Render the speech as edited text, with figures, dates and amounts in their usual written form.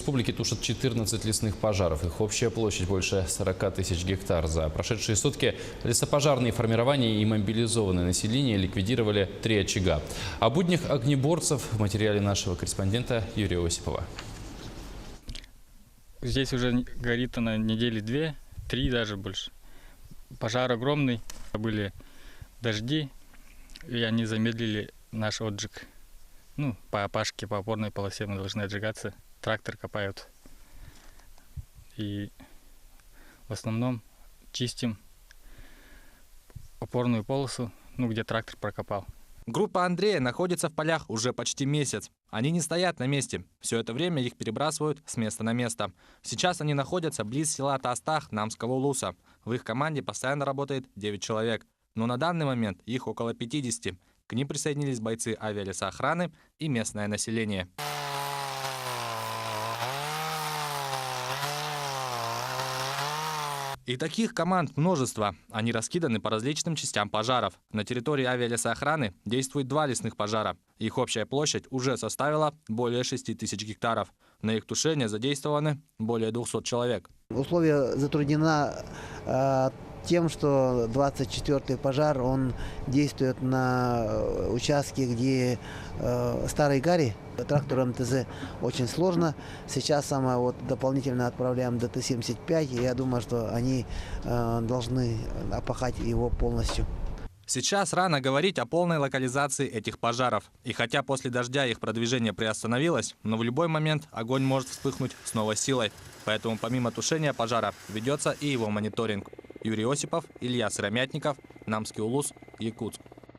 республике тушат 14 лесных пожаров. Их общая площадь больше 40 тысяч гектар. За прошедшие сутки лесопожарные формирования и мобилизованное население ликвидировали 3 очага. О буднях огнеборцев в материале нашего корреспондента Юрия Осипова. Здесь уже горит она недели 2-3, даже больше. Пожар огромный, были дожди, и они замедлили наш отжиг. По опашке, по опорной полосе мы должны отжигаться. Трактор копают. И в основном чистим опорную полосу, где трактор прокопал. Группа Андрея находится в полях уже почти месяц. Они не стоят на месте. Все это время их перебрасывают с места на место. Сейчас они находятся близ села Тастах Намского улуса. В их команде постоянно работает 9 человек. Но на данный момент их около 50. К ним присоединились бойцы авиалесоохраны и местное население. И таких команд множество. Они раскиданы по различным частям пожаров. На территории авиалесоохраны действует 2 лесных пожара. Их общая площадь уже составила более 6 тысяч гектаров. На их тушение задействованы более 200 человек. Условия затруднена тем, что 24-й пожар, он действует на участке, где старый гарри. Трактору МТЗ очень сложно. Сейчас дополнительно отправляем ДТ-75, и я думаю, что они должны опахать его полностью. Сейчас рано говорить о полной локализации этих пожаров. И хотя после дождя их продвижение приостановилось, но в любой момент огонь может вспыхнуть с новой силой. Поэтому помимо тушения пожара ведется и его мониторинг. Юрий Осипов, Илья Сыромятников, Намский улус, Якутск.